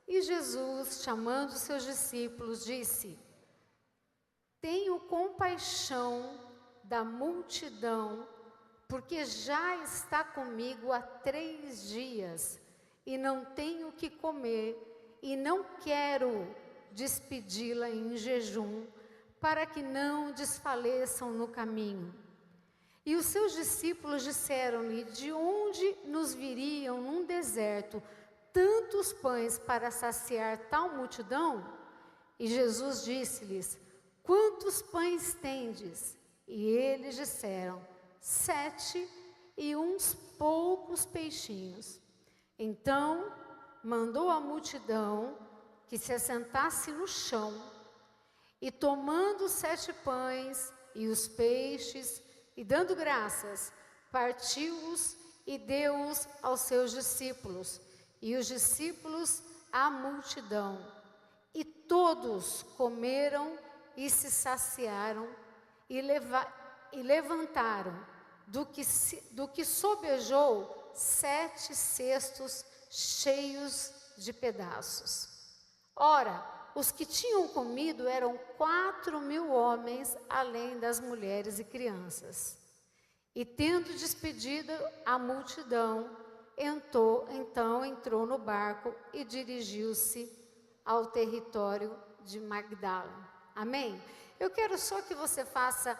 E Jesus, chamando seus discípulos, disse: tenho compaixão da multidão, porque já está comigo há 3 dias, e não tenho o que comer, e não quero despedi-la em jejum, para que não desfaleçam no caminho. E os seus discípulos disseram-lhe: de onde nos viriam num deserto tantos pães para saciar tal multidão? E Jesus disse-lhes: quantos pães tendes? E eles disseram: 7 e uns poucos peixinhos. Então mandou a multidão que se assentasse no chão, e tomando os 7 pães e os peixes, e dando graças, partiu-os e deu-os aos seus discípulos, e os discípulos à multidão. E todos comeram e se saciaram, e levantaram do que sobejou 7 cestos cheios de pedaços. Ora, os que tinham comido eram 4.000 homens, além das mulheres e crianças. E tendo despedido a multidão, entrou no barco e dirigiu-se ao território de Magdala. Amém? Eu quero só que você faça,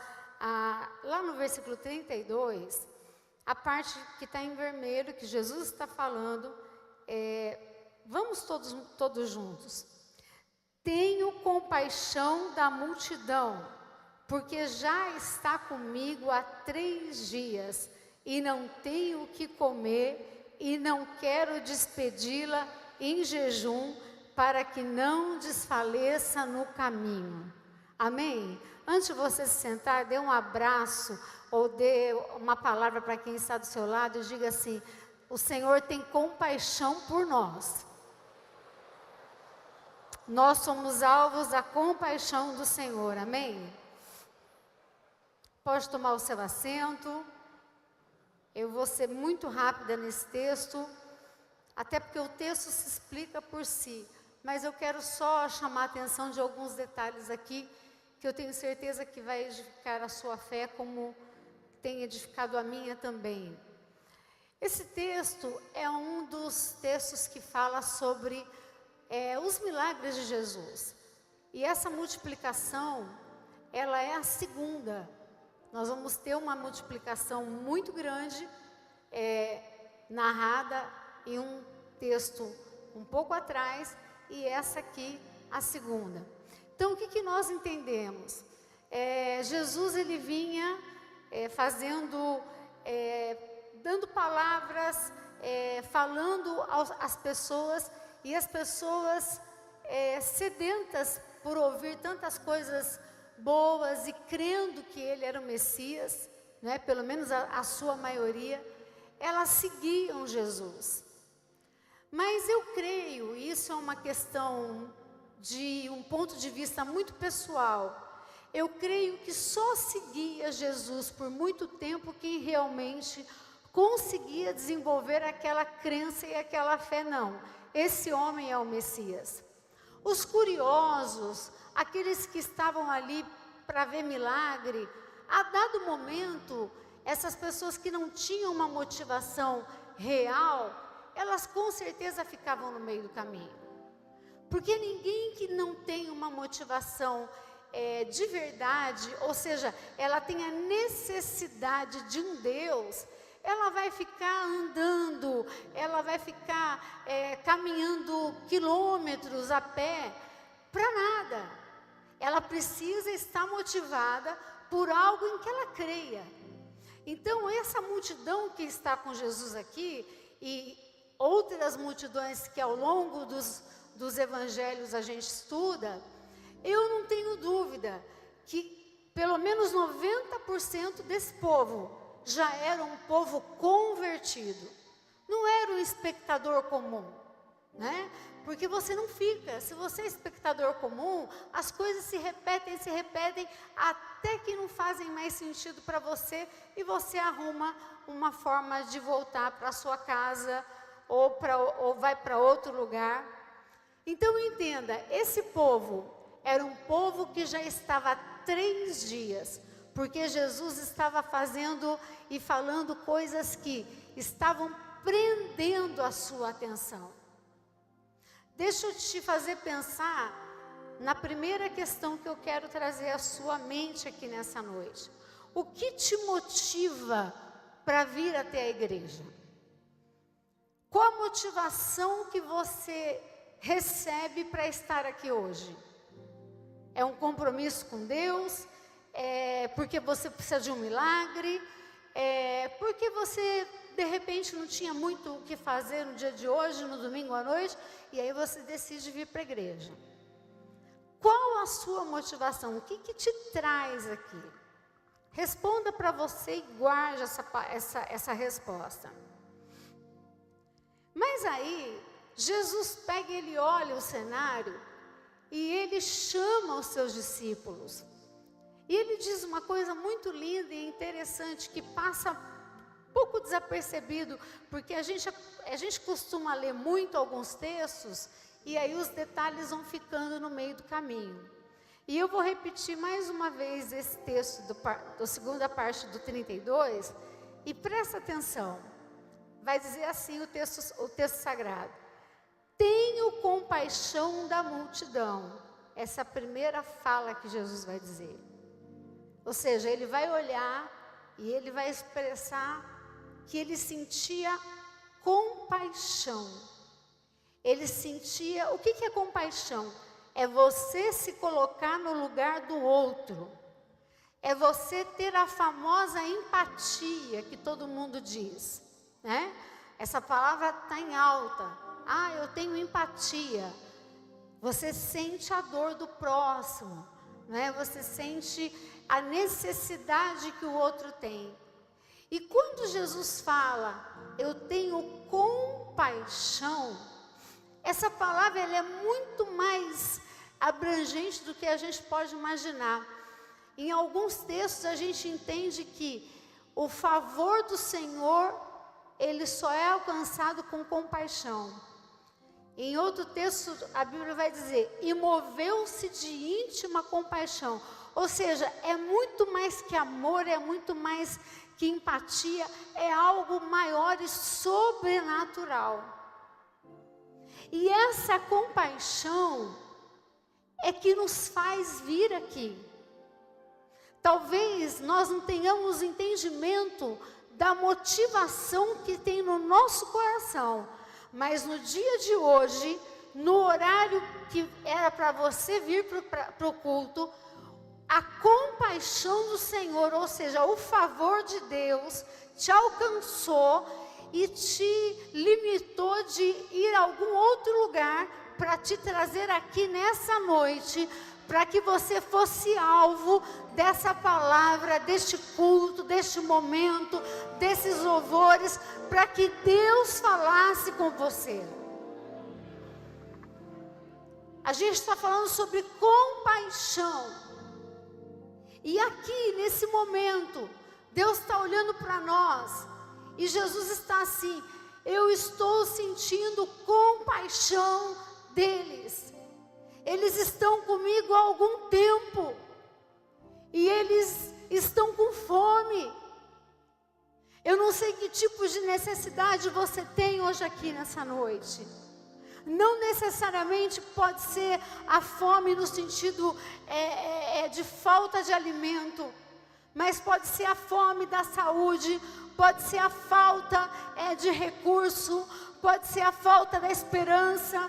lá no versículo 32, a parte que está em vermelho, que Jesus está falando, vamos todos juntos. Tenho compaixão da multidão, porque já está comigo há 3 dias, e não tenho o que comer, e não quero despedi-la em jejum, para que não desfaleça no caminho. Amém? Antes de você se sentar, dê um abraço, ou dê uma palavra para quem está do seu lado, e diga assim: o Senhor tem compaixão por nós. Nós somos alvos da compaixão do Senhor, amém? Pode tomar o seu assento. Eu vou ser muito rápida nesse texto, até porque o texto se explica por si, mas eu quero só chamar a atenção de alguns detalhes aqui, que eu tenho certeza que vai edificar a sua fé, como tem edificado a minha também. Esse texto é um dos textos que fala sobre os milagres de Jesus. E essa multiplicação, ela é a segunda. Nós vamos ter uma multiplicação muito grande, narrada em um texto um pouco atrás, e essa aqui, a segunda. Então, o que nós entendemos? Jesus, ele vinha dando palavras, falando às pessoas, e as pessoas sedentas por ouvir tantas coisas boas e crendo que ele era o Messias, né, pelo menos a sua maioria, elas seguiam Jesus. Mas eu creio, isso é uma questão de um ponto de vista muito pessoal, eu creio que só seguia Jesus por muito tempo quem realmente conseguia desenvolver aquela crença e aquela fé. Não, esse homem é o Messias. Os curiosos, aqueles que estavam ali para ver milagre, a dado momento, essas pessoas que não tinham uma motivação real, elas com certeza ficavam no meio do caminho. Porque ninguém que não tem uma motivação de verdade, ou seja, ela tem a necessidade de um Deus, ela vai ficar andando, ela vai ficar caminhando quilômetros a pé, para nada. Ela precisa estar motivada por algo em que ela creia. Então, essa multidão que está com Jesus aqui, e outras multidões que ao longo dos evangelhos a gente estuda, eu não tenho dúvida que pelo menos 90% desse povo já era um povo convertido. Não era um espectador comum, né? Porque você não fica, se você é espectador comum, as coisas se repetem, até que não fazem mais sentido para você, e você arruma uma forma de voltar para a sua casa, ou vai para outro lugar. Então entenda, esse povo era um povo que já estava há 3 dias, porque Jesus estava fazendo e falando coisas que estavam prendendo a sua atenção. Deixa eu te fazer pensar na primeira questão que eu quero trazer à sua mente aqui nessa noite. O que te motiva para vir até a igreja? Qual a motivação que você recebe para estar aqui hoje? É um compromisso com Deus? É porque você precisa de um milagre? É porque você de repente não tinha muito o que fazer no dia de hoje, no domingo à noite, e aí você decide vir para a igreja? Qual a sua motivação? O que te traz aqui? Responda para você e guarde essa resposta. Mas aí, Jesus pega e ele olha o cenário e ele chama os seus discípulos. E ele diz uma coisa muito linda e interessante que passa pouco desapercebido, porque a gente costuma ler muito alguns textos e aí os detalhes vão ficando no meio do caminho. E eu vou repetir mais uma vez esse texto da segunda parte do 32 e presta atenção. Vai dizer assim o texto sagrado: tenho compaixão da multidão. Essa é a primeira fala que Jesus vai dizer. Ou seja, ele vai olhar e ele vai expressar que ele sentia compaixão. Ele sentia, o que é compaixão? É você se colocar no lugar do outro. É você ter a famosa empatia que todo mundo diz, né? Essa palavra está em alta. Ah, eu tenho empatia. Você sente a dor do próximo, né? Você sente a necessidade que o outro tem. E quando Jesus fala, eu tenho compaixão, essa palavra ela é muito mais abrangente do que a gente pode imaginar. Em alguns textos a gente entende que o favor do Senhor, ele só é alcançado com compaixão. Em outro texto a Bíblia vai dizer, e moveu-se de íntima compaixão. Ou seja, é muito mais que amor, é muito mais que empatia, é algo maior e sobrenatural. E essa compaixão é que nos faz vir aqui. Talvez nós não tenhamos entendimento da motivação que tem no nosso coração, mas no dia de hoje, no horário que era para você vir para o culto, a compaixão do Senhor, ou seja, o favor de Deus, te alcançou e te limitou de ir a algum outro lugar para te trazer aqui nessa noite, para que você fosse alvo dessa palavra, deste culto, deste momento, desses louvores, para que Deus falasse com você. A gente está falando sobre compaixão. E aqui, nesse momento, Deus está olhando para nós, e Jesus está assim, eu estou sentindo compaixão deles. Eles estão comigo há algum tempo, e eles estão com fome. Eu não sei que tipo de necessidade você tem hoje aqui nessa noite. Não necessariamente pode ser a fome no sentido de falta de alimento, mas pode ser a fome da saúde, pode ser a falta de recurso, pode ser a falta da esperança,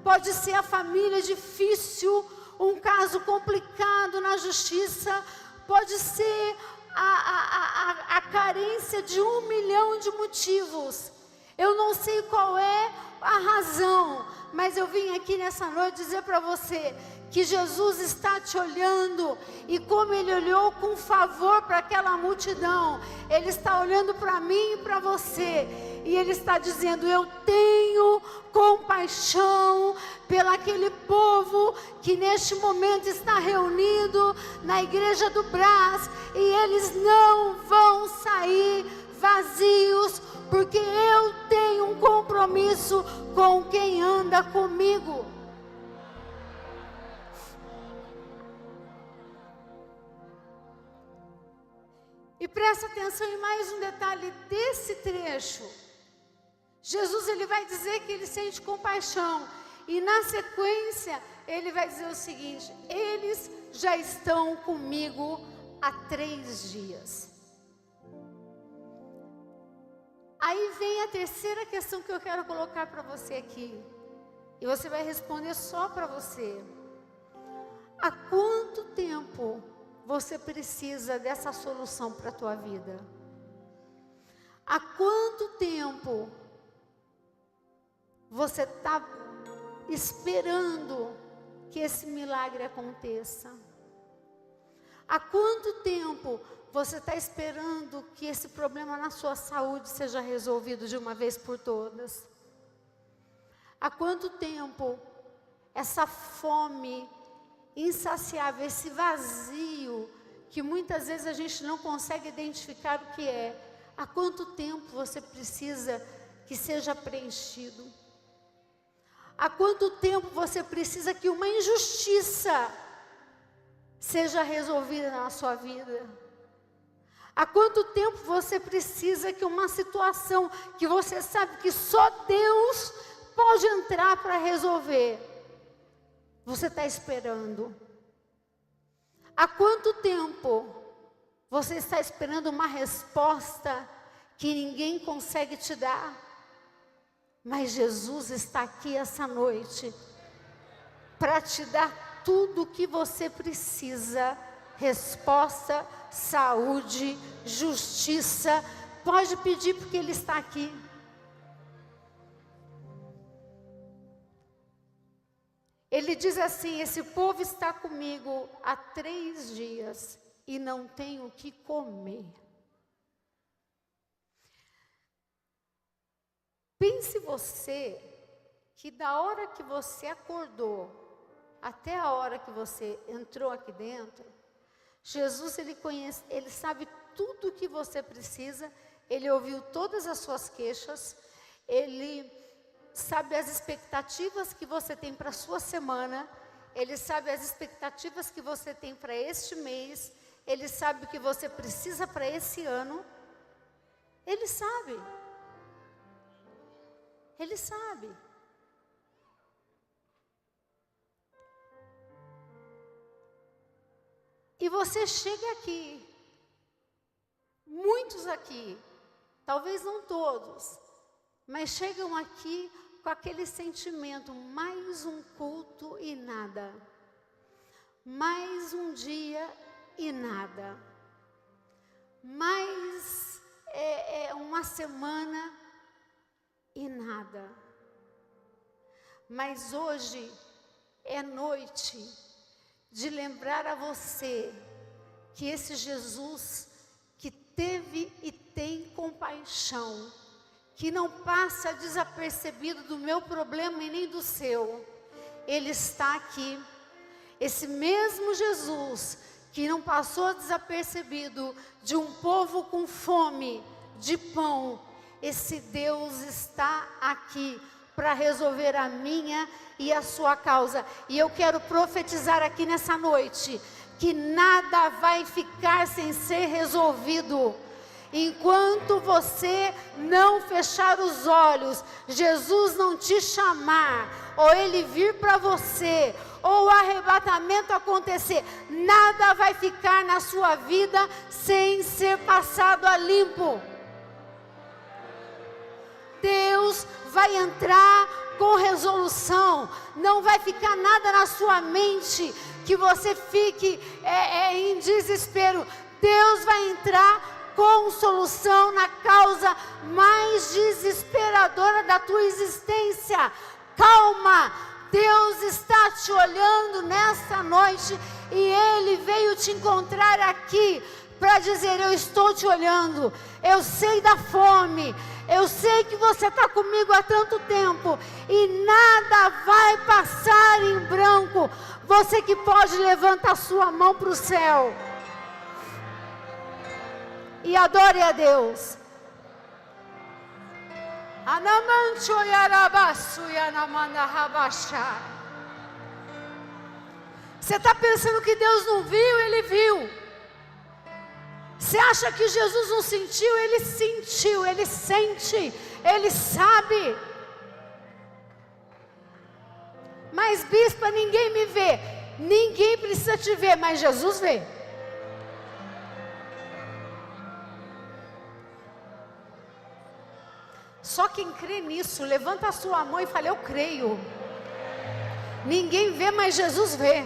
pode ser a família difícil, um caso complicado na justiça, pode ser a carência de 1 milhão de motivos. Eu não sei qual é a razão, mas eu vim aqui nessa noite dizer para você que Jesus está te olhando, e como Ele olhou com favor para aquela multidão, Ele está olhando para mim e para você, e Ele está dizendo, eu tenho compaixão pelaquele povo que neste momento está reunido na igreja do Brás, e eles não vão sair vazios, porque eu tenho um compromisso com quem anda comigo. E presta atenção em mais um detalhe desse trecho. Jesus, ele vai dizer que ele sente compaixão. E na sequência, ele vai dizer o seguinte: eles já estão comigo há 3 dias. Aí vem a terceira questão que eu quero colocar para você aqui. E você vai responder só para você. Há quanto tempo você precisa dessa solução para a tua vida? Há quanto tempo você está esperando que esse milagre aconteça? Há quanto tempo você está esperando que esse problema na sua saúde seja resolvido de uma vez por todas? Há quanto tempo essa fome insaciável, esse vazio, que muitas vezes a gente não consegue identificar o que é, há quanto tempo você precisa que seja preenchido? Há quanto tempo você precisa que uma injustiça seja resolvida na sua vida? Há quanto tempo você precisa que uma situação que você sabe que só Deus pode entrar para resolver, você está esperando? Há quanto tempo você está esperando uma resposta que ninguém consegue te dar? Mas Jesus está aqui essa noite para te dar tudo o que você precisa: resposta, saúde, justiça. Pode pedir, porque Ele está aqui. Ele diz assim: esse povo está comigo há 3 dias e não tem o que comer. Pense você que da hora que você acordou até a hora que você entrou aqui dentro, Jesus, ele conhece, ele sabe tudo o que você precisa. Ele ouviu todas as suas queixas. Ele sabe as expectativas que você tem para a sua semana. Ele sabe as expectativas que você tem para este mês. Ele sabe o que você precisa para esse ano. Ele sabe. Ele sabe. E você chega aqui, muitos aqui, talvez não todos, mas chegam aqui com aquele sentimento: mais um culto e nada, mais um dia e nada, mais uma semana e nada. Mas hoje é noite de lembrar a você que esse Jesus que teve e tem compaixão, que não passa desapercebido do meu problema e nem do seu, Ele está aqui. Esse mesmo Jesus que não passou desapercebido de um povo com fome de pão, esse Deus está aqui para resolver a minha e a sua causa. E eu quero profetizar aqui nessa noite que nada vai ficar sem ser resolvido. Enquanto você não fechar os olhos, Jesus não te chamar, ou Ele vir para você, ou o arrebatamento acontecer, nada vai ficar na sua vida sem ser passado a limpo. Deus vai entrar com resolução. Não vai ficar nada na sua mente que você fique em desespero. Deus vai entrar com solução na causa mais desesperadora da tua existência. Calma, Deus está te olhando nesta noite e Ele veio te encontrar aqui para dizer: eu estou te olhando, eu sei da fome, eu sei que você está comigo há tanto tempo e nada vai passar em branco. Você que pode, levanta a sua mão para o céu e adore a Deus. Você está pensando que Deus não viu? Ele viu. Você acha que Jesus não sentiu? Ele sentiu, ele sente, ele sabe. Mas bispa, ninguém me vê. Ninguém precisa te ver, mas Jesus vê. Só quem crê nisso, levanta a sua mão e fala: eu creio. Ninguém vê, mas Jesus vê.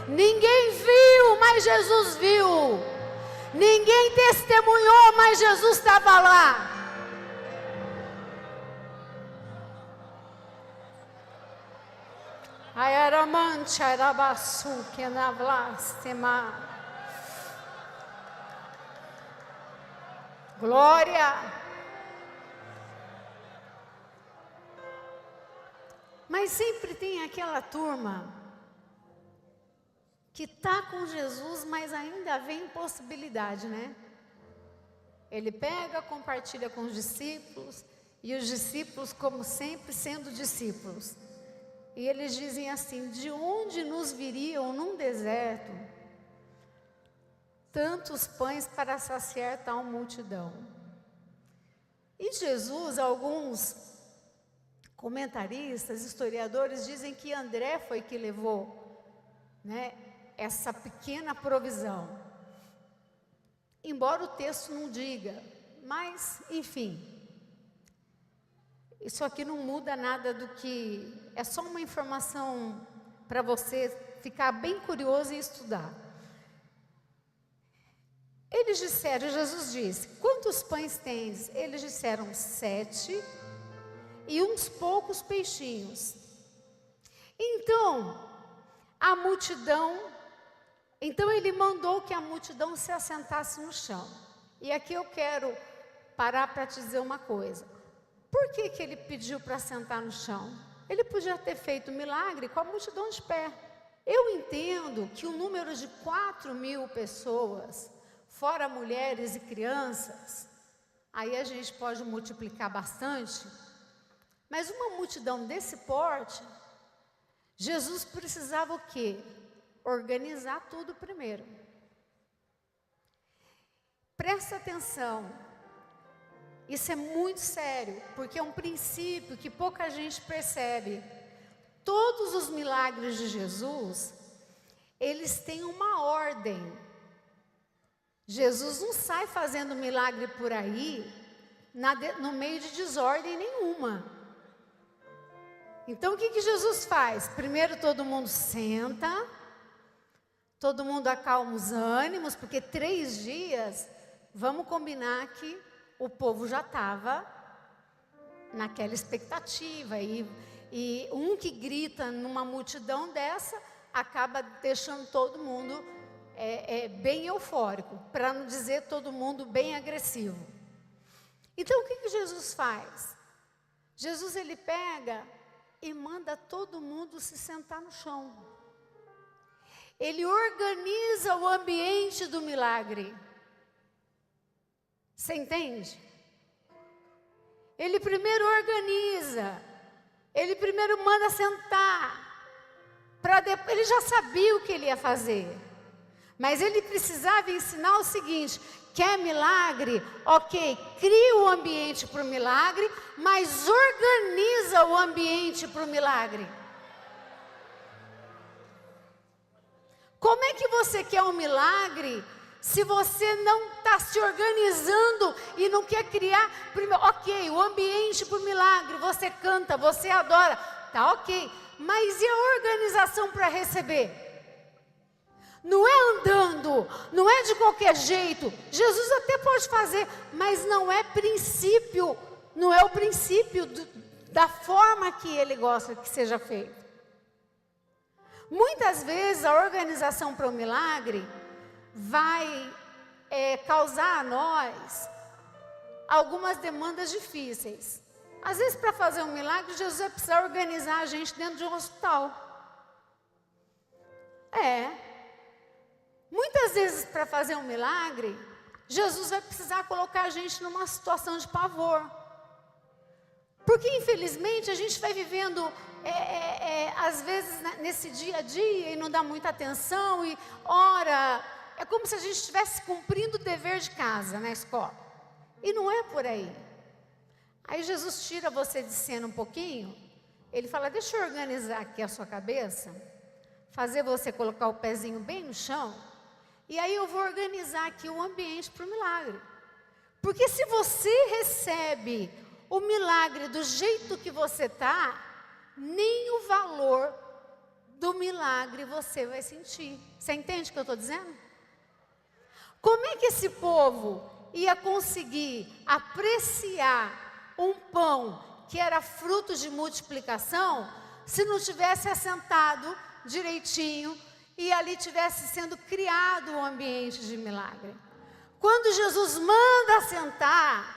Ninguém viu, mas Jesus viu. Ninguém testemunhou, mas Jesus estava lá. Glória. Mas sempre tem aquela turma que está com Jesus, mas ainda vê impossibilidade, né? Ele pega, compartilha com os discípulos, e os discípulos, como sempre, sendo discípulos. E eles dizem assim: de onde nos viriam num deserto tantos pães para saciar tal multidão? E Jesus, alguns comentaristas, historiadores, dizem que André foi que levou, né, essa pequena provisão. Embora o texto não diga, mas, enfim, isso aqui não muda nada do que... É só uma informação para você ficar bem curioso e estudar. Eles disseram, Jesus disse: quantos pães tens? Eles disseram 7 e uns poucos peixinhos. Então, a multidão... Então ele mandou que a multidão se assentasse no chão. E aqui eu quero parar para te dizer uma coisa. Por que que ele pediu para sentar no chão? Ele podia ter feito um milagre com a multidão de pé. Eu entendo que o número de 4.000 pessoas, fora mulheres e crianças, aí a gente pode multiplicar bastante, mas uma multidão desse porte, Jesus precisava o quê? Organizar tudo primeiro. Presta atenção, isso é muito sério, porque é um princípio que pouca gente percebe. Todos os milagres de Jesus, eles têm uma ordem. Jesus não sai fazendo milagre por aí, no meio de desordem nenhuma. Então o que que Jesus faz? Primeiro todo mundo senta, todo mundo acalma os ânimos, porque 3 dias, vamos combinar que o povo já estava naquela expectativa, e um que grita numa multidão dessa, acaba deixando todo mundo bem eufórico, para não dizer todo mundo bem agressivo. Então o que que Jesus faz? Jesus, ele pega e manda todo mundo se sentar no chão. Ele organiza o ambiente do milagre. Você entende? Ele primeiro organiza, ele primeiro manda sentar, ele já sabia o que ele ia fazer, mas ele precisava ensinar o seguinte: quer milagre? Ok, cria o ambiente para o milagre, mas organiza o ambiente para o milagre. Como é que você quer um milagre se você não está se organizando e não quer criar? Ok, o ambiente para o milagre, você canta, você adora, tá ok, mas e a organização para receber? Não é andando, não é de qualquer jeito. Jesus até pode fazer, mas não é princípio, não é o princípio da forma que ele gosta que seja feito. Muitas vezes a organização para o milagre vai causar a nós algumas demandas difíceis. Às vezes, para fazer um milagre, Jesus vai precisar organizar a gente dentro de um hospital. Muitas vezes, para fazer um milagre, Jesus vai precisar colocar a gente numa situação de pavor. Porque, infelizmente, a gente vai vivendo, às vezes, nesse dia a dia, e não dá muita atenção, e ora é como se a gente estivesse cumprindo o dever de casa na escola. E não é por aí. Aí Jesus tira você de cena um pouquinho, ele fala, deixa eu organizar aqui a sua cabeça, fazer você colocar o pezinho bem no chão, e aí eu vou organizar aqui o ambiente para o milagre. Porque se você recebe o milagre do jeito que você está, nem o valor do milagre você vai sentir. Você entende o que eu estou dizendo? Como é que esse povo ia conseguir apreciar um pão que era fruto de multiplicação, se não tivesse assentado direitinho e ali tivesse sendo criado um ambiente de milagre? Quando Jesus manda assentar,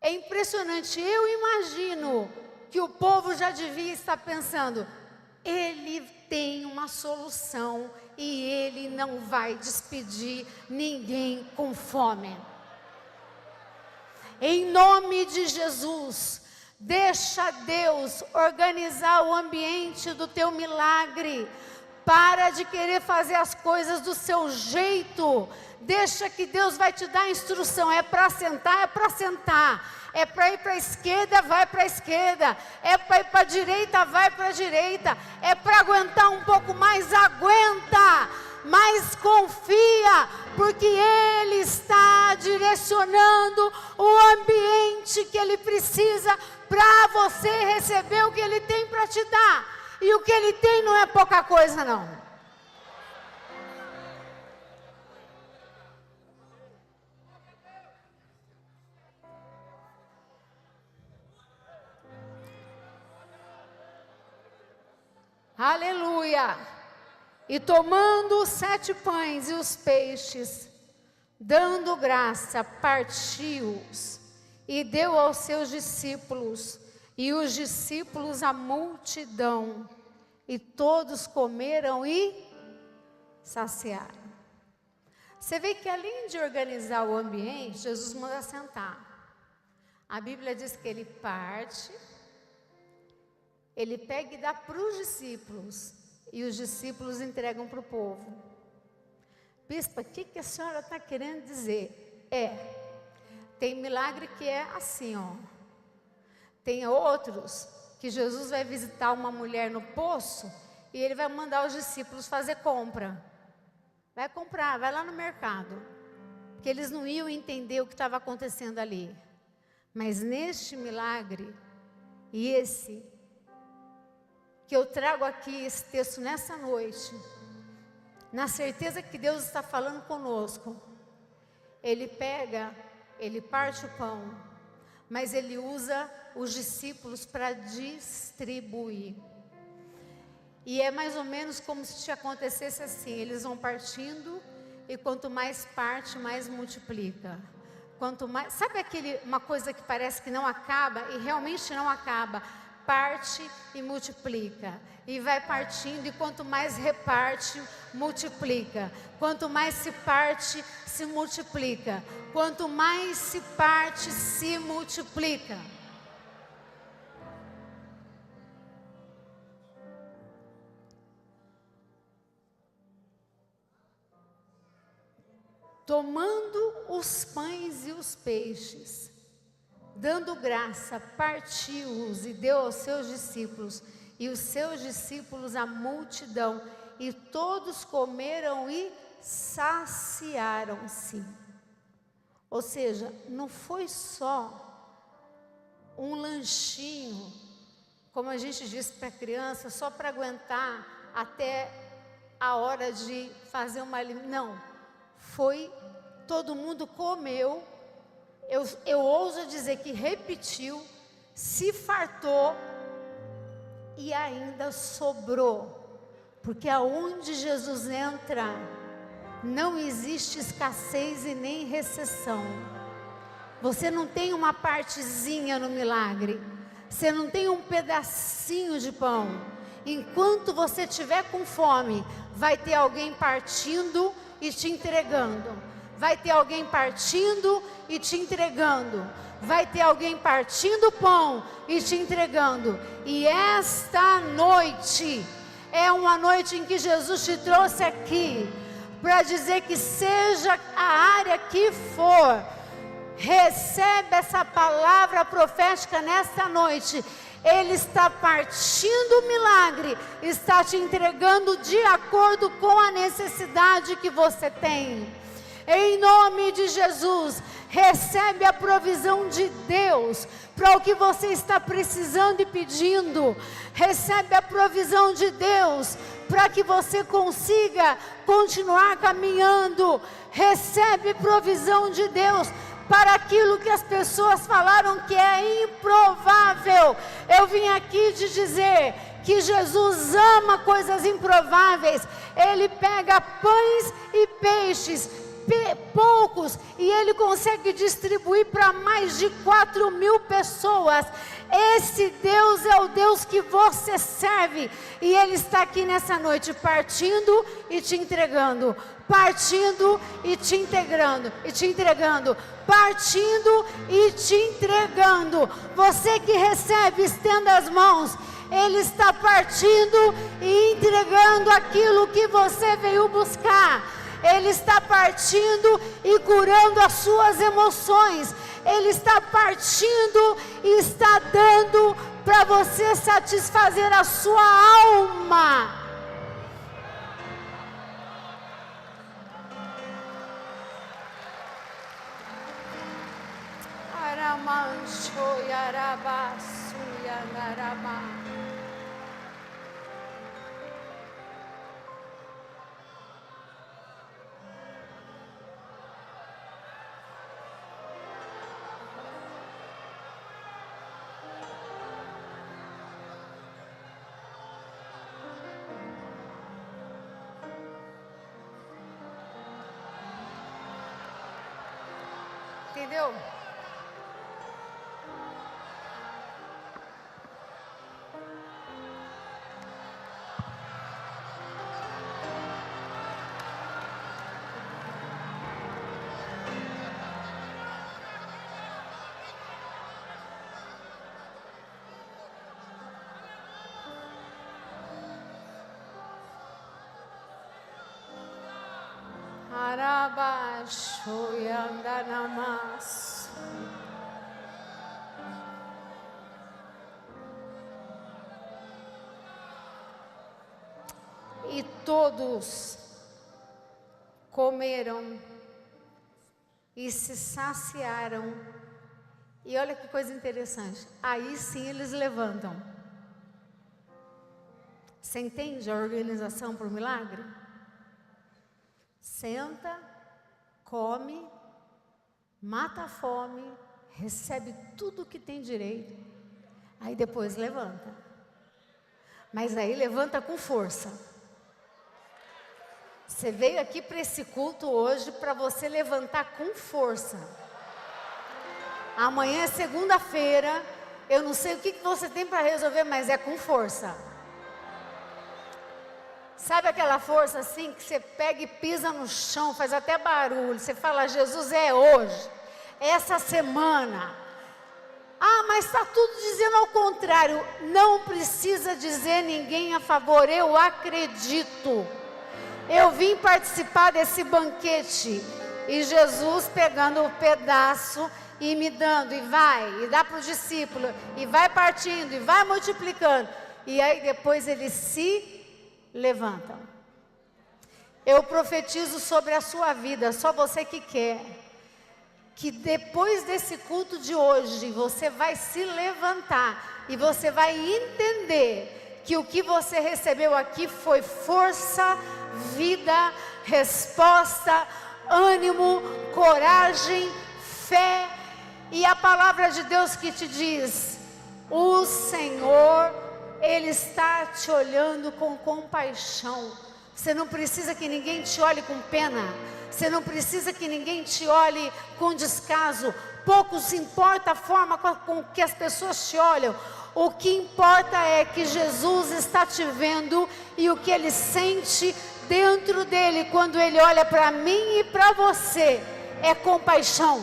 é impressionante. Eu imagino que o povo já devia estar pensando, ele tem uma solução e ele não vai despedir ninguém com fome. Em nome de Jesus, deixa Deus organizar o ambiente do teu milagre. Para de querer fazer as coisas do seu jeito. Deixa que Deus vai te dar a instrução. É para sentar, é para sentar. É para ir para a esquerda, vai para a esquerda. É para ir para a direita, vai para a direita. É para aguentar um pouco mais, aguenta. Mas confia, porque Ele está direcionando o ambiente que Ele precisa para você receber o que Ele tem para te dar. E o que Ele tem não é pouca coisa, não. Aleluia! E tomando os 7 pães e os peixes, dando graça, partiu-os e deu aos seus discípulos, e os discípulos à multidão, e todos comeram e saciaram. Você vê que além de organizar o ambiente, Jesus manda sentar. A Bíblia diz que ele parte, ele pega e dá para os discípulos, e os discípulos entregam para o povo. Bispa, o que a senhora está querendo dizer? Tem milagre que é assim, ó. Tem outros que Jesus vai visitar uma mulher no poço e ele vai mandar os discípulos fazer compra. Vai comprar, vai lá no mercado. Porque eles não iam entender o que estava acontecendo ali. Mas neste milagre, e esse que eu trago aqui, esse texto nessa noite, na certeza que Deus está falando conosco, ele pega, ele parte o pão, mas ele usa os discípulos para distribuir. E é mais ou menos como se acontecesse assim, eles vão partindo e quanto mais parte, mais multiplica. Quanto mais, sabe uma coisa que parece que não acaba e realmente não acaba? Parte e multiplica, e vai partindo, e quanto mais reparte, multiplica. Quanto mais se parte, se multiplica. Quanto mais se parte, se multiplica. Tomando os pães e os peixes, dando graça, partiu-os e deu aos seus discípulos, e os seus discípulos à multidão, e todos comeram e saciaram-se. Ou seja, não foi só um lanchinho, como a gente disse para a criança, só para aguentar até a hora de fazer uma alimentação. Não, foi, todo mundo comeu. Eu ouso dizer que repetiu, se fartou e ainda sobrou. Porque aonde Jesus entra, não existe escassez e nem recessão. Você não tem uma partezinha no milagre. Você não tem um pedacinho de pão. Enquanto você estiver com fome, vai ter alguém partindo e te entregando. Vai ter alguém partindo e te entregando. Vai ter alguém partindo pão e te entregando. E esta noite é uma noite em que Jesus te trouxe aqui para dizer que seja a área que for, recebe essa palavra profética nesta noite. Ele está partindo o milagre, está te entregando de acordo com a necessidade que você tem. Em nome de Jesus, recebe a provisão de Deus para o que você está precisando e pedindo. Recebe a provisão de Deus para que você consiga continuar caminhando. Recebe provisão de Deus para aquilo que as pessoas falaram que é improvável. Eu vim aqui te dizer que Jesus ama coisas improváveis. Ele pega pães e peixes, poucos, e Ele consegue distribuir para mais de 4.000 pessoas. Esse Deus é o Deus que você serve, e Ele está aqui nessa noite partindo e te entregando, partindo e te integrando, partindo e te entregando. Você que recebe, estenda as mãos. Ele está partindo e entregando aquilo que você veio buscar. Ele está partindo e curando as suas emoções. Ele está partindo e está dando para você satisfazer a sua alma. Aramancho yarabasu yanarama. Entendeu? Arabaxo yandanamas. E todos comeram e se saciaram. E olha que coisa interessante. Aí sim eles levantam. Você entende a organização para o milagre? Senta, come, mata a fome, recebe tudo que tem direito, aí depois levanta. Mas aí levanta com força. Você veio aqui para esse culto hoje para você levantar com força. Amanhã é segunda-feira, eu não sei o que você tem para resolver, mas é com força. Sabe aquela força assim que você pega e pisa no chão, faz até barulho. Você fala, Jesus, é hoje, é essa semana. Ah, mas está tudo dizendo ao contrário. Não precisa dizer ninguém a favor, eu acredito. Eu vim participar desse banquete. E Jesus pegando o pedaço e me dando, e vai, e dá para o discípulo, e vai partindo, e vai multiplicando. E aí depois ele se levantam. Eu profetizo sobre a sua vida, só você que quer, que depois desse culto de hoje, você vai se levantar e você vai entender que o que você recebeu aqui foi força, vida, resposta, ânimo, coragem, fé, e a palavra de Deus que te diz, o Senhor, Ele está te olhando com compaixão. Você não precisa que ninguém te olhe com pena. Você não precisa que ninguém te olhe com descaso. Pouco se importa a forma com que as pessoas te olham. O que importa é que Jesus está te vendo e o que Ele sente dentro dele quando Ele olha para mim e para você é compaixão.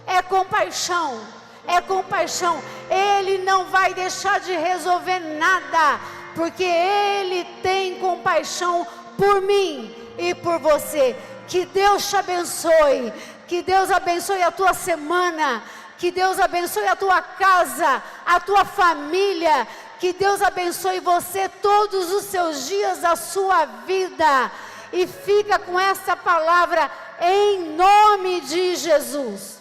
É compaixão. É compaixão. Ele não vai deixar de resolver nada, porque Ele tem compaixão por mim e por você. Que Deus te abençoe, que Deus abençoe a tua semana, que Deus abençoe a tua casa, a tua família, que Deus abençoe você todos os seus dias da sua vida. E fica com essa palavra em nome de Jesus.